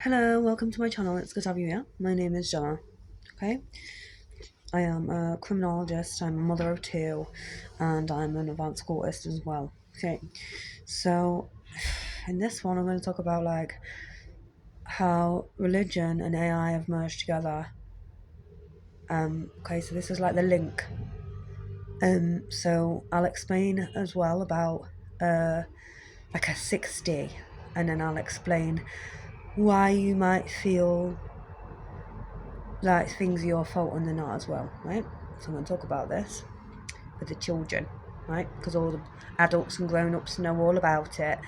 Hello, welcome to my channel. It's good to have you here. My name is Jenna. Okay, I am a criminologist. I'm a mother of two, and I'm an advanced schoolist as well. Okay, so in this one, I'm going to talk about how religion and AI have merged together. Okay, so this is like the link. So I'll explain as well about like a 60, and then I'll explain why you might feel like things are your fault and they're not as well, right? So I'm going to talk about this with the children, right? Because all the adults and grown-ups know all about it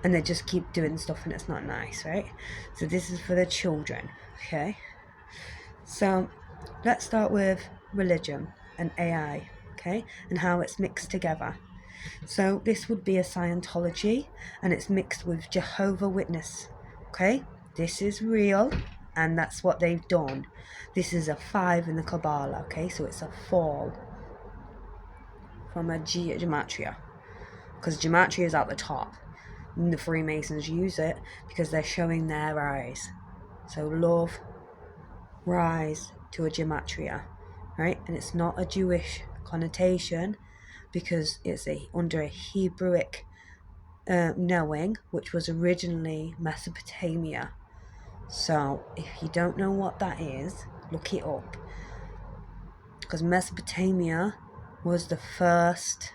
and they just keep doing stuff and it's not nice, right? So this is for the children, okay? So let's start with religion and AI, okay? And how it's mixed together. So this would be a Scientology and it's mixed with Jehovah Witness, okay? This is real and that's what they've done. This is a 5 in the Kabbalah, okay? So it's a fall from a gematria, because gematria is at the top. And the Freemasons use it because they're showing their eyes. So love, rise to a gematria, right? And it's not a Jewish connotation because it's under a Hebrewic knowing, which was originally Mesopotamia. So if you don't know what that is, look it up, because Mesopotamia was the first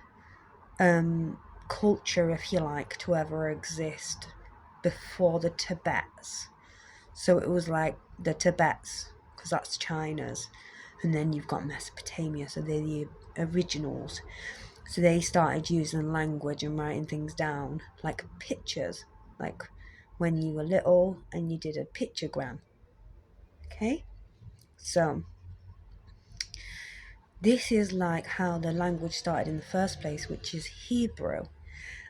culture, if you like, to ever exist before the Tibets. So it was like the Tibets, because that's China's, and then you've got Mesopotamia, so they're the originals. So they started using language and writing things down, like pictures, like when you were little and you did a pictogram. Okay? So this is like how the language started in the first place, which is Hebrew.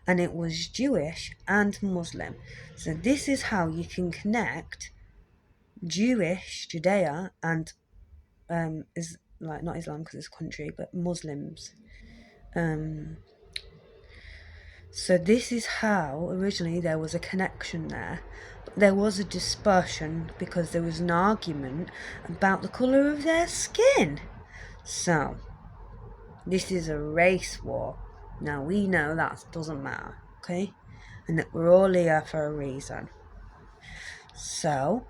And it was Jewish and Muslim. So this is how you can connect Jewish, Judea, and is like not Islam because it's a country, but Muslims. So this is how originally there was a connection there. But there was a dispersion because there was an argument about the colour of their skin. So this is a race war. Now we know that doesn't matter, okay? And that we're all here for a reason. So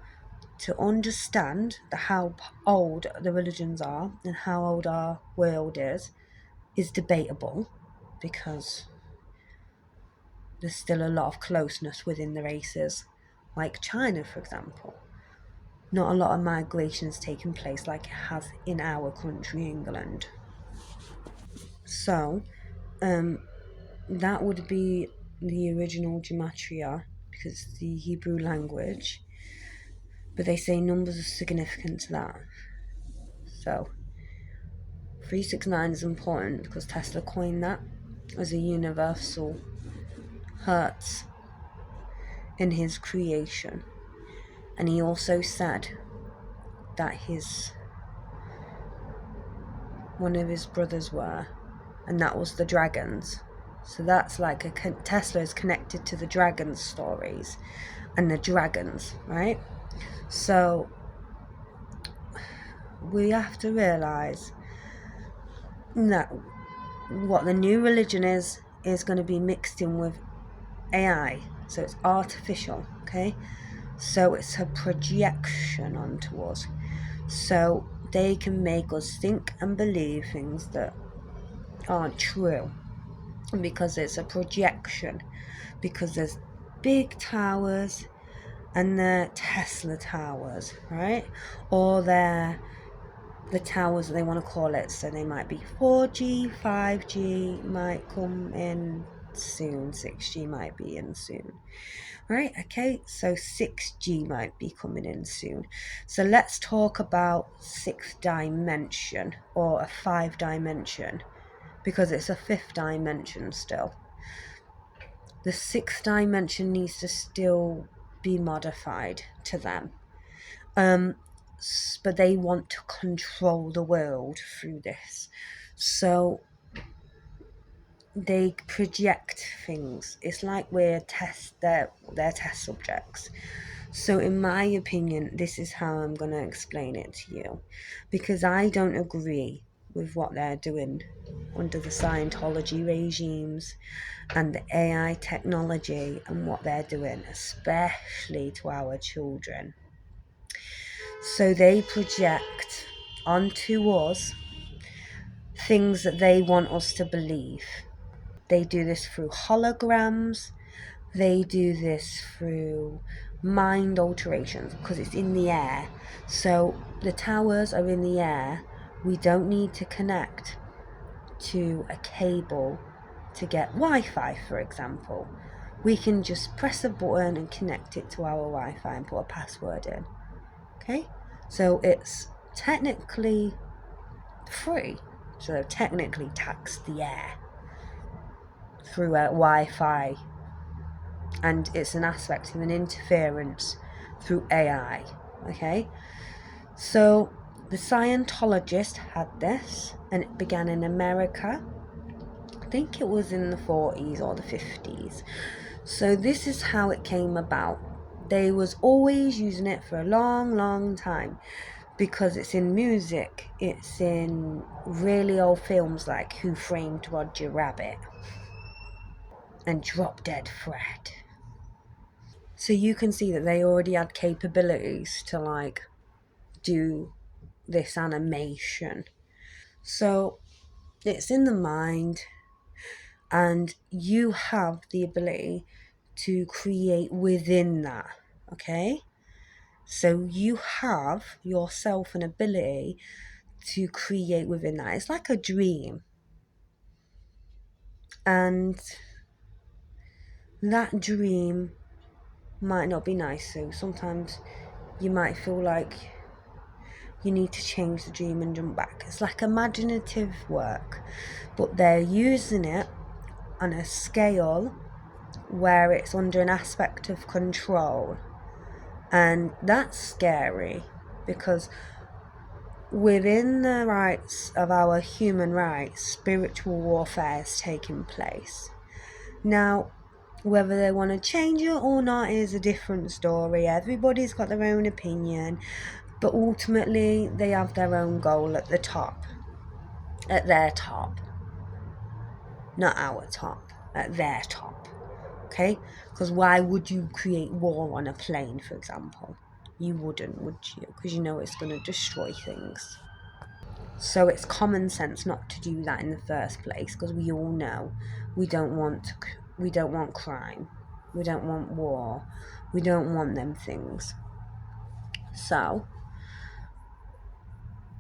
to understand how old the religions are and how old our world is debatable, because there's still a lot of closeness within the races. Like China, for example. Not a lot of migration is taking place like it has in our country, England. So, that would be the original gematria, because it's the Hebrew language. But they say numbers are significant to that. So, 369 is important because Tesla coined that as a universal hertz in his creation. And he also said that one of his brothers were, and that was the dragons. So that's like Tesla is connected to the dragons stories and the dragons, right? So we have to realize that what the new religion is going to be mixed in with AI. So it's artificial, okay? So it's a projection onto us. So they can make us think and believe things that aren't true, because it's a projection, because there's big towers and they're Tesla towers, right? Or they're the towers that they want to call it. So they might be 4G, 5G might come in soon, 6G might be in soon. Right, okay, so 6G might be coming in soon. So let's talk about sixth dimension, or a 5 dimension, because it's a fifth dimension still. The sixth dimension needs to still be modified to them. But they want to control the world through this. So they project things. It's like we're their test subjects. So in my opinion, this is how I'm going to explain it to you, because I don't agree with what they're doing under the Scientology regimes and the AI technology and what they're doing, especially to our children. So they project onto us things that they want us to believe. They do this through holograms. They do this through mind alterations because it's in the air. So the towers are in the air. We don't need to connect to a cable to get Wi-Fi, for example. We can just press a button and connect it to our Wi-Fi and put a password in. Okay? So it's technically free. So they've technically taxed the air through a Wi-Fi, and it's an aspect of an interference through AI. Okay? So the Scientologist had this, and it began in America. I think it was in the 40s or the 50s. So this is how it came about. They was always using it for a long time because it's in music, it's in really old films like Who Framed Roger Rabbit and Drop Dead Fred. So you can see that they already had capabilities to like do this animation. So it's in the mind, and you have the ability to create within that. Okay? So you have yourself an ability to create within that. It's like a dream. And that dream might not be nice. So sometimes you might feel like you need to change the dream and jump back. It's like imaginative work, but they're using it on a scale where it's under an aspect of control. And that's scary because within the rights of our human rights, spiritual warfare is taking place. Now, whether they want to change it or not is a different story. Everybody's got their own opinion, but ultimately they have their own goal at the top. At their top. Not our top. At their top. Okay? Because why would you create war on a plane, for example? You wouldn't, would you? Because you know it's going to destroy things. So it's common sense not to do that in the first place, because we all know we don't want crime, we don't want war, we don't want them things. So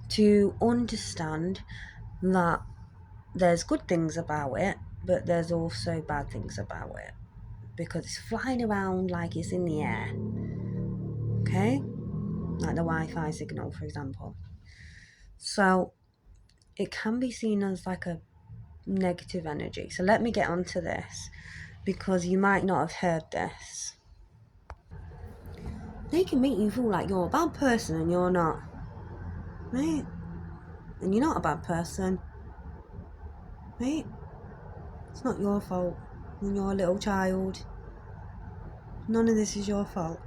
to understand that there's good things about it, but there's also bad things about it, because it's flying around like it's in the air. Okay? Like the Wi-Fi signal, for example. So it can be seen as like a negative energy. So let me get onto this, because you might not have heard this. They can make you feel like you're a bad person and you're not. Right? And you're not a bad person. Right? It's not your fault when you're a little child. None of this is your fault.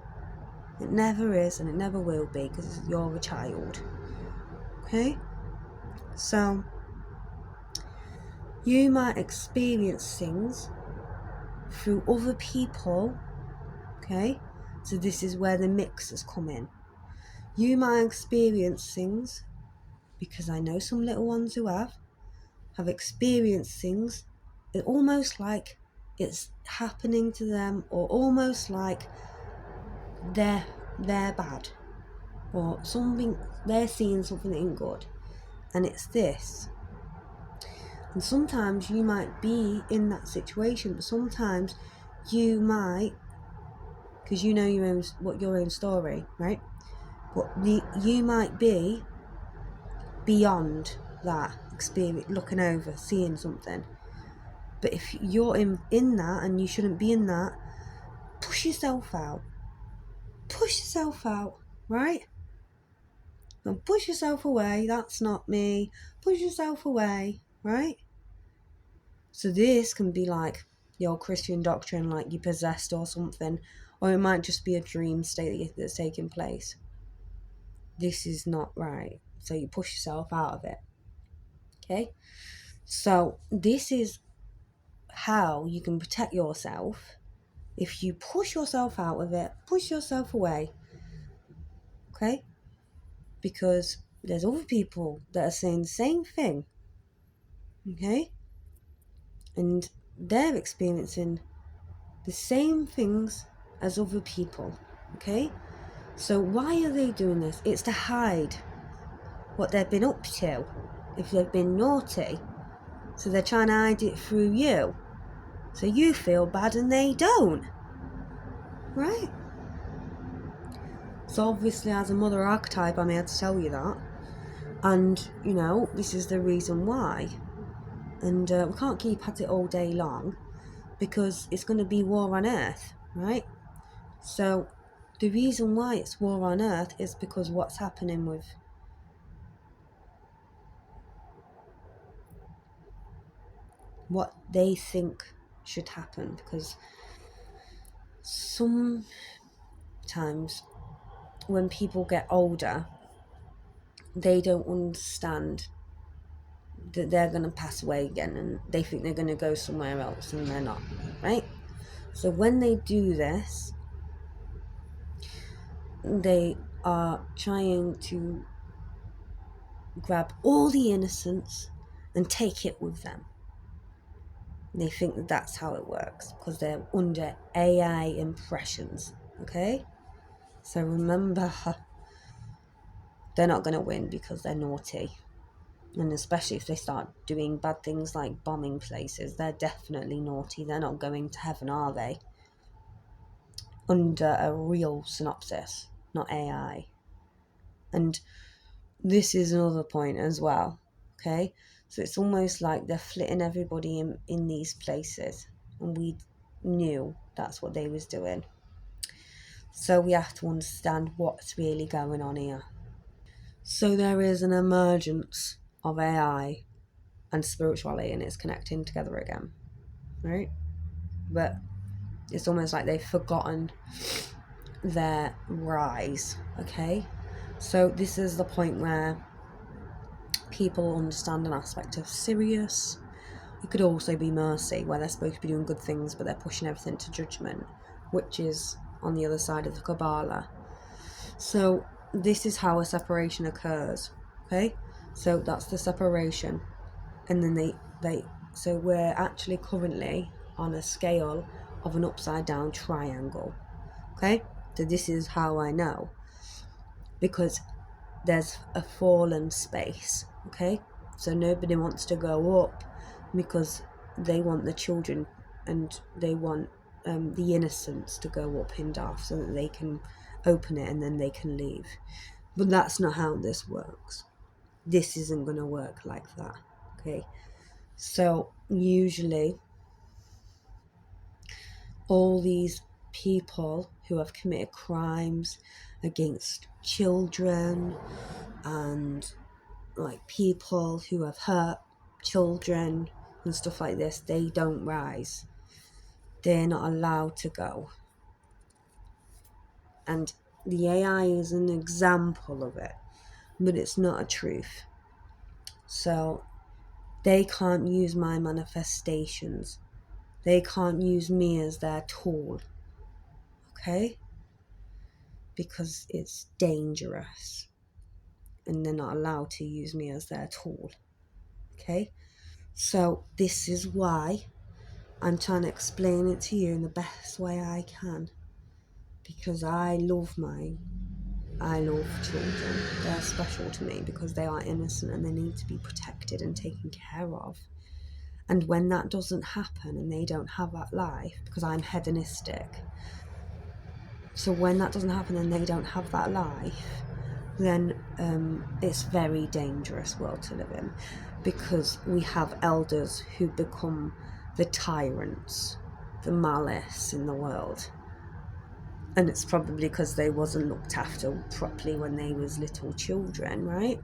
It never is, and it never will be, because you're a child. Okay? So you might experience things through other people. Okay? So this is where the mix has come in. You might experience things, because I know some little ones who have experienced things. It's almost like it's happening to them, or almost like they're bad, or something, they're seeing something that ain't good, and it's this. And sometimes you might be in that situation, but sometimes you might, because you know your own story, right? But you might be beyond that experience, looking over, seeing something. But if you're in that, and you shouldn't be in that, push yourself out. Push yourself out, right? Don't push yourself away. That's not me. Push yourself away, right? So this can be like your Christian doctrine, like you're possessed or something, or it might just be a dream state that's taking place. This is not right. So you push yourself out of it. Okay? So this is how you can protect yourself. If you push yourself out of it, push yourself away. Okay? Because there's other people that are saying the same thing. Okay? And they're experiencing the same things as other people. Okay? So why are they doing this? It's to hide what they've been up to. If they've been naughty. So they're trying to hide it through you. So you feel bad and they don't. Right? So obviously as a mother archetype I'm here to tell you that. And, you know, this is the reason why. And we can't keep at it all day long, because it's going to be war on earth, right? So the reason why it's war on earth is because what's happening with what they think should happen. Because sometimes when people get older, they don't understand that they're going to pass away again, and they think they're going to go somewhere else, and they're not, right? So when they do this, they are trying to grab all the innocence and take it with them. They think that that's how it works, because they're under AI impressions, okay? So remember, they're not going to win because they're naughty. And especially if they start doing bad things like bombing places, they're definitely naughty. They're not going to heaven, are they? Under a real synopsis, not AI. And this is another point as well, okay? So it's almost like they're flitting everybody in these places, and we knew that's what they was doing. So we have to understand what's really going on here. So there is an emergence of AI and spirituality, and it's connecting together again, right? But it's almost like they've forgotten their rise, okay? So this is the point where people understand an aspect of Sirius. It could also be Mercy, where they're supposed to be doing good things, but they're pushing everything to judgment, which is on the other side of the Kabbalah. So this is how a separation occurs, okay? So that's the separation. And then so we're actually currently on a scale of an upside down triangle, okay? So this is how I know, because there's a fallen space, okay? So nobody wants to go up because they want the children and they want the innocents to go up in Darth so that they can open it and then they can leave. But that's not how this works. This isn't going to work like that, okay? So usually all these people who have committed crimes against children and like people who have hurt children and stuff like this, they don't rise. They're not allowed to go. And the AI is an example of it, but it's not a truth. So they can't use my manifestations. They can't use me as their tool, okay? Because it's dangerous, and they're not allowed to use me as their tool, okay? So this is why I'm trying to explain it to you in the best way I can, because I love children. They're special to me because they are innocent and they need to be protected and taken care of. And when that doesn't happen and they don't have that life, because I'm hedonistic, so when that doesn't happen and they don't have that life, then it's a very dangerous world to live in, because we have elders who become the tyrants, the malice in the world. And it's probably because they wasn't looked after properly when they was little children, right?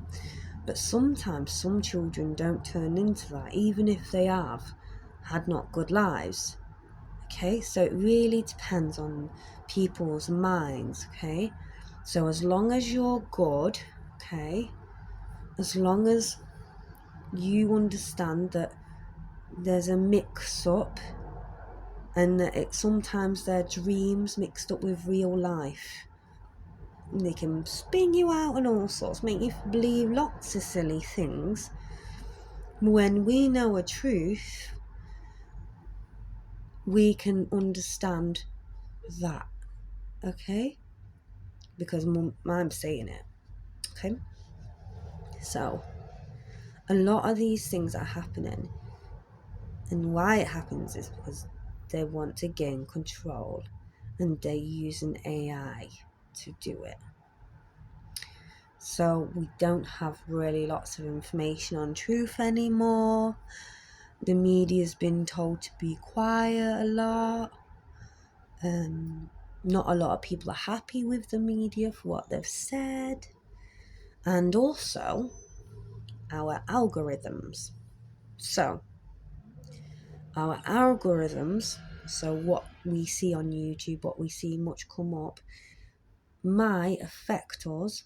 But sometimes some children don't turn into that, even if they have had not good lives, Okay, so it really depends on people's minds. Okay, so as long as you're good, okay, as long as you understand that there's a mix-up and that sometimes they're dreams mixed up with real life. They can spin you out and all sorts, make you believe lots of silly things. When we know a truth, we can understand that, okay? Because I'm saying it, okay? So, a lot of these things are happening, and why it happens is because they want to gain control, and they're using AI to do it. So we don't have really lots of information on truth anymore. The media's been told to be quiet a lot. Not a lot of people are happy with the media for what they've said. And also our algorithms. So our algorithms, so what we see on YouTube, what we see much come up, might affect us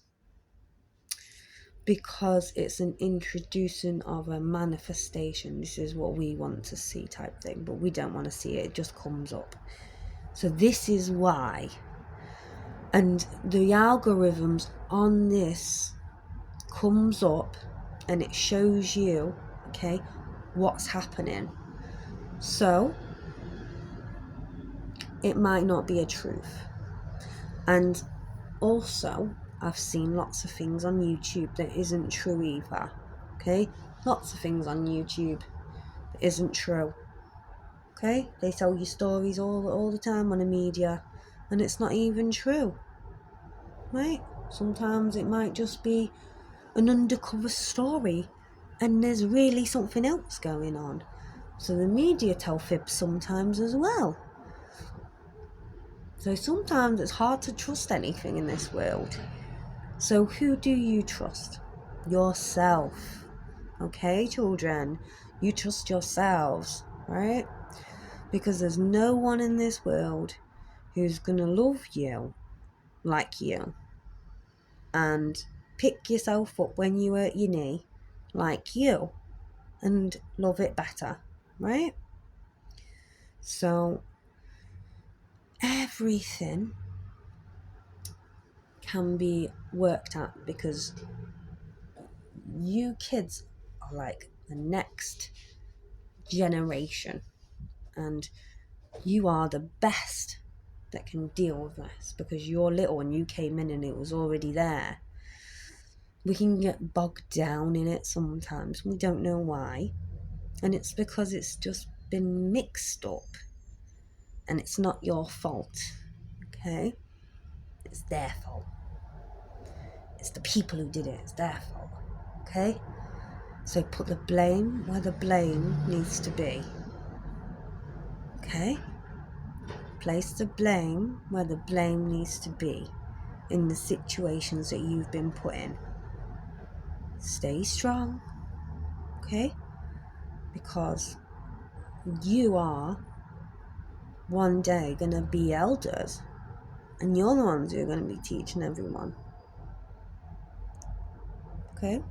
because it's an introducing of a manifestation. This is what we want to see type thing, but we don't want to see it. It just comes up. So this is why. And the algorithms on this comes up and it shows you, okay, what's happening. So it might not be a truth. And also, I've seen lots of things on YouTube that isn't true either. Okay? Lots of things on YouTube that isn't true. Okay? They tell you stories all the time on the media, and it's not even true. Right? Sometimes it might just be an undercover story, and there's really something else going on. So the media tell fibs sometimes as well. So sometimes it's hard to trust anything in this world. So who do you trust? Yourself. Okay, children? You trust yourselves, right? Because there's no one in this world who's going to love you like you and pick yourself up when you hurt your knee like you and love it better, right? So everything can be worked out because you kids are like the next generation, and you are the best that can deal with this because you're little and you came in and it was already there. We can get bogged down in it sometimes. We don't know why, and it's because it's just been mixed up, and it's not your fault, okay? It's their fault. It's the people who did it. It's their fault, okay? So put the blame where the blame needs to be, okay? Place the blame where the blame needs to be in the situations that you've been put in. Stay strong, okay? Because you are one day going to be elders, and you're the ones who are going to be teaching everyone, okay?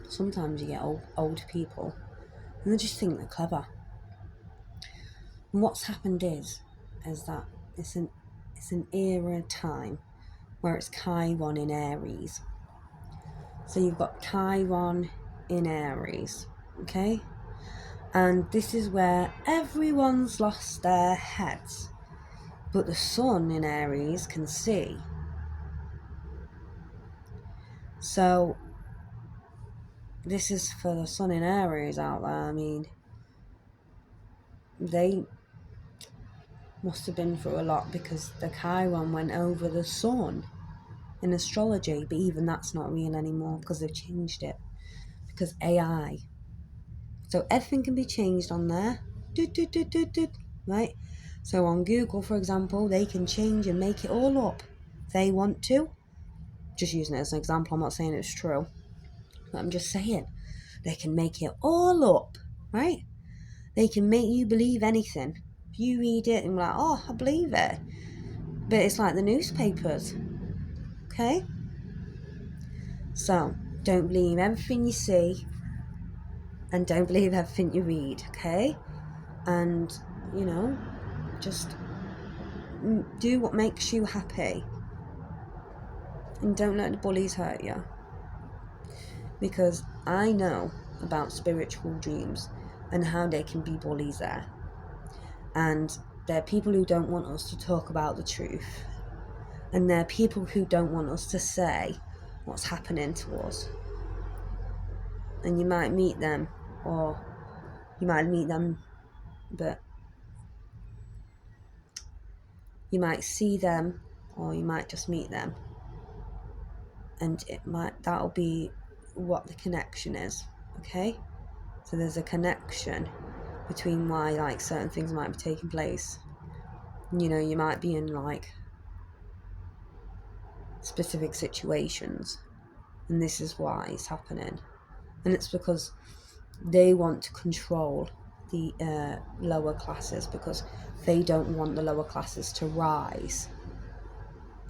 Sometimes you get old people and they just think they're clever. And what's happened is that it's an era time where it's Chiron in Aries. So you've got Chiron in Aries, okay? And this is where everyone's lost their heads. But the sun in Aries can see. So this is for the sun in Aries out there. I mean, they must have been through a lot because the Chiron went over the sun in astrology, but even that's not real anymore because they've changed it. Because AI. So everything can be changed on there. Right? So on Google, for example, they can change and make it all up if they want to. Just using it as an example, I'm not saying it's true. But I'm just saying, they can make it all up, right? They can make you believe anything. If you read it and you're like, oh, I believe it. But it's like the newspapers. Okay? So, don't believe everything you see and don't believe everything you read, okay? And, just do what makes you happy. And don't let the bullies hurt you. Because I know about spiritual dreams and how they can be bullies there. And there are people who don't want us to talk about the truth. And there are people who don't want us to say what's happening to us. And you might meet them, or you might meet them, but you might see them, or you might just meet them. And that'll be what the connection is, okay? So there's a connection between why like certain things might be taking place. You might be in like specific situations, and this is why it's happening. And it's because they want to control the lower classes, because they don't want the lower classes to rise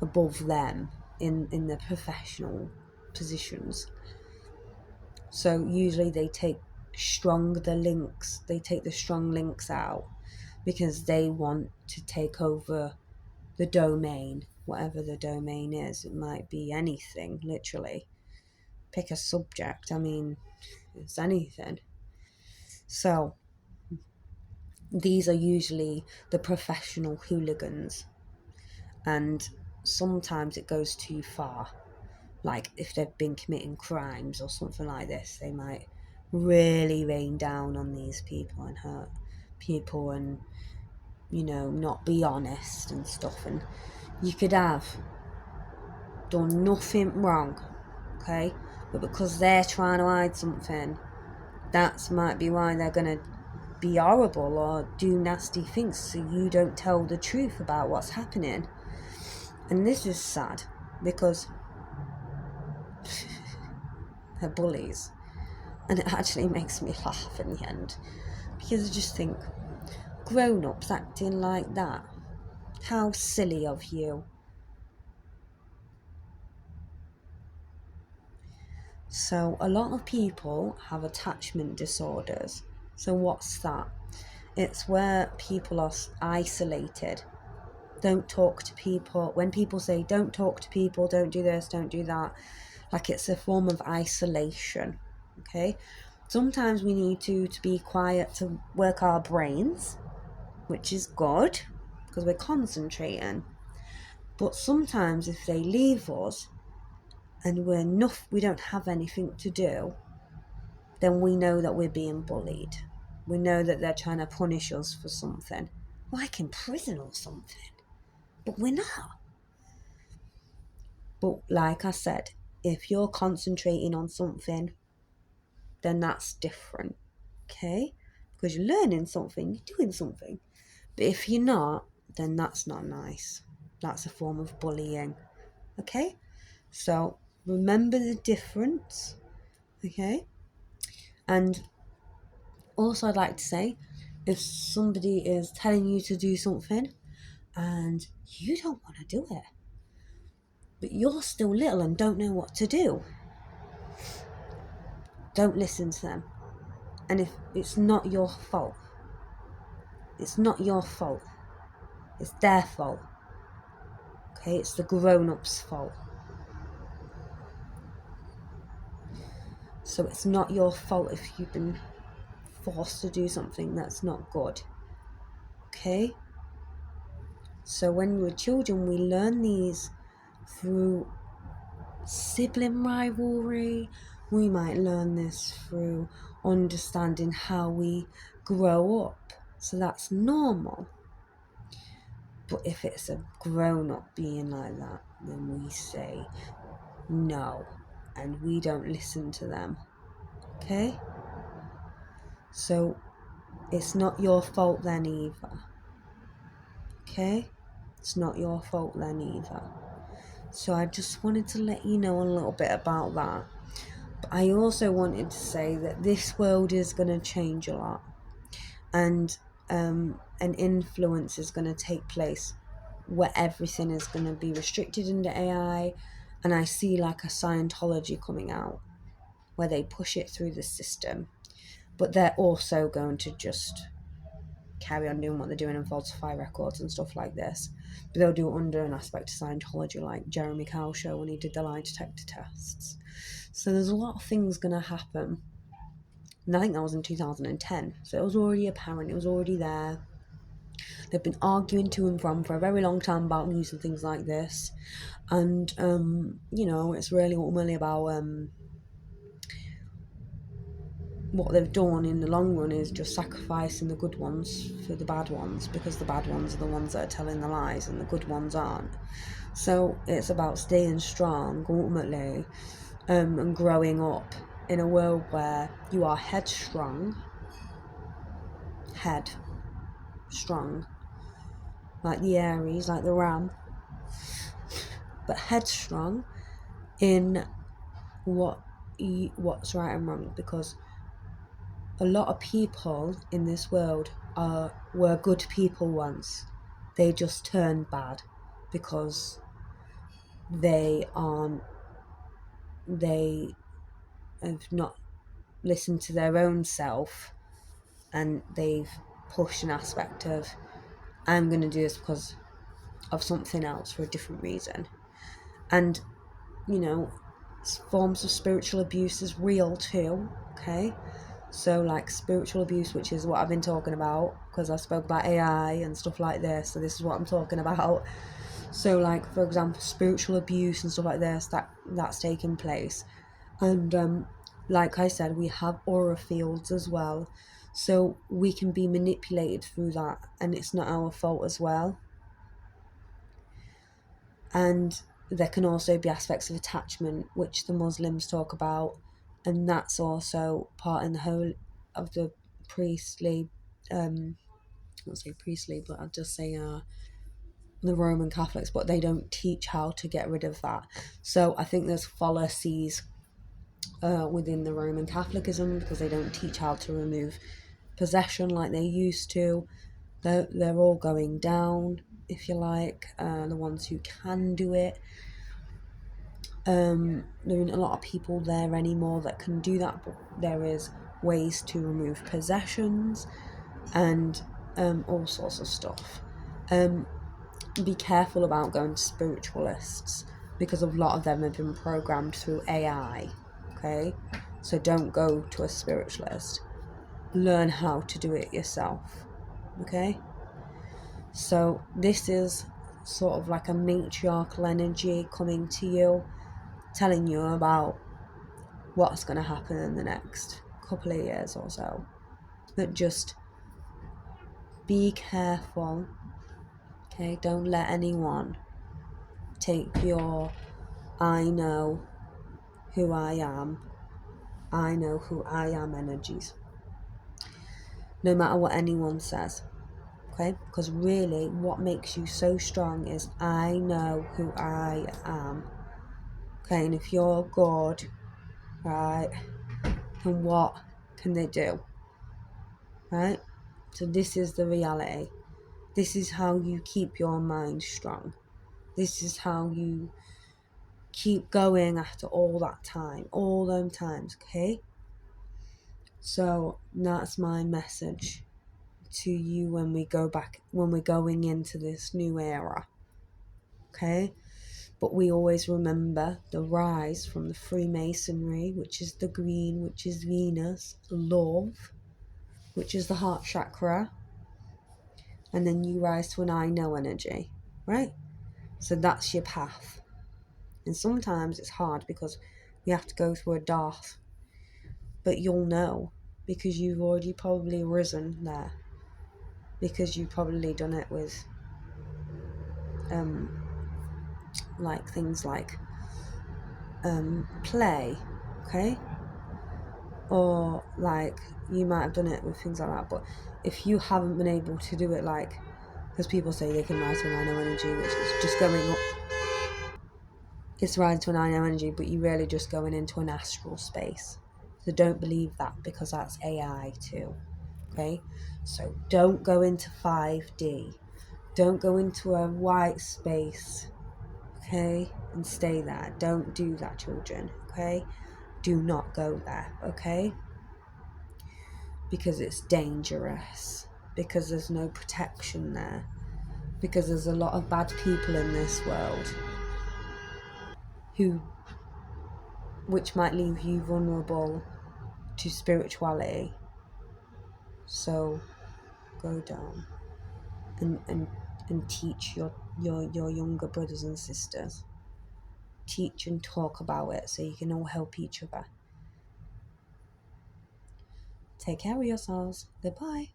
above them in the professional positions. So usually they take the strong links out, because they want to take over the domain, whatever the domain is. It might be anything, literally. Pick a subject, it's anything. So these are usually the professional hooligans, and sometimes it goes too far. Like if they've been committing crimes or something like this, they might really rain down on these people and hurt people and, not be honest and stuff. And you could have done nothing wrong, okay? But because they're trying to hide something, that might be why they're going to be horrible or do nasty things, so you don't tell the truth about what's happening. And this is sad, because they're bullies. And it actually makes me laugh in the end, because I just think, grown-ups acting like that, how silly of you. So a lot of people have attachment disorders. So what's that? It's where people are isolated. Don't talk to people. When people say don't talk to people, don't do this, don't do that, like it's a form of isolation, okay? Sometimes we need to be quiet to work our brains, which is good, because we're concentrating. But sometimes if they leave us and we don't have anything to do, then we know that we're being bullied. We know that they're trying to punish us for something, like in prison or something. But we're not. But like I said, if you're concentrating on something, then that's different, okay? Because you're learning something, you're doing something. But if you're not, then that's not nice. That's a form of bullying, okay? So remember the difference, okay? And also I'd like to say, if somebody is telling you to do something and you don't want to do it, but you're still little and don't know what to do, don't listen to them. And if it's not your fault, it's not your fault, it's their fault, okay? It's the grown-ups' fault. So it's not your fault if you've been forced to do something that's not good, okay? So when we're children, we learn these through sibling rivalry. We might learn this through understanding how we grow up. So that's normal. But if it's a grown-up being like that, then we say no, and we don't listen to them, okay? So it's not your fault then either, okay? It's not your fault then either. So I just wanted to let you know a little bit about that. But I also wanted to say that this world is going to change a lot. and an influence is going to take place where everything is going to be restricted into AI. And I see like a Scientology coming out where they push it through the system, but they're also going to just carry on doing what they're doing and falsify records and stuff like this. But they'll do it under an aspect of Scientology, like Jeremy Kyle show when he did the lie detector tests. So there's a lot of things going to happen. And I think that was in 2010. So it was already apparent, it was already there. They've been arguing to and from for a very long time about using things like this. And, it's really ultimately about what they've done in the long run is just sacrificing the good ones for the bad ones, because the bad ones are the ones that are telling the lies and the good ones aren't. So it's about staying strong ultimately, and growing up in a world where you are headstrong, like the Aries, like the ram, but headstrong in what's right and wrong, because a lot of people in this world were good people once. They just turned bad because they have not listened to their own self, and they've pushed an aspect of, I'm going to do this because of something else for a different reason. And forms of spiritual abuse is real too, okay? So like spiritual abuse, which is what I've been talking about, because I spoke about AI and stuff like this, so this is what I'm talking about. So like, for example, spiritual abuse and stuff like this, that's taking place. And like I said, we have aura fields as well, so we can be manipulated through that, and it's not our fault as well. And there can also be aspects of attachment, which the Muslims talk about, and that's also part in the whole of the priestly, I won't say priestly, but I'll just say the Roman Catholics, but they don't teach how to get rid of that. So I think there's fallacies within the Roman Catholicism, because they don't teach how to remove possession like they used to. They're all going down, if you like, the ones who can do it. There aren't a lot of people there anymore that can do that, but there is ways to remove possessions and all sorts of stuff. Be careful about going to spiritualists, because a lot of them have been programmed through AI, okay? So don't go to a spiritualist. Learn how to do it yourself, okay? So this is sort of like a matriarchal energy coming to you, telling you about what's going to happen in the next couple of years or so. But just be careful, okay? Don't let anyone take your I know who I am energies, no matter what anyone says, okay? Because really what makes you so strong is I know who I am, okay? And if you're good, right, then what can they do, right? So this is the reality. This is how you keep your mind strong. This is how you keep going after all that time, all them times, okay? So that's my message to you when we're going into this new era, okay? But we always remember the rise from the Freemasonry, which is the green, which is Venus, love, which is the heart chakra, and then you rise to an I know energy, right? So that's your path. And sometimes it's hard because we have to go through a dark, but you'll know because you've already probably risen there, because you've probably done it with like things like play, okay, or like you might have done it with things like that. But if you haven't been able to do it, like, because people say they can rise to an I know energy, which is just going up, it's rising to an I know energy, but you're really just going into an astral space. So don't believe that, because that's AI too, Okay, so don't go into 5D. Don't go into a white space, okay, and stay there. Don't do that, children, okay? Do not go there, okay? Because it's dangerous, because there's no protection there, because there's a lot of bad people in this world which might leave you vulnerable to spirituality. So go down and teach your younger brothers and sisters. Teach and talk about it so you can all help each other. Take care of yourselves. Goodbye.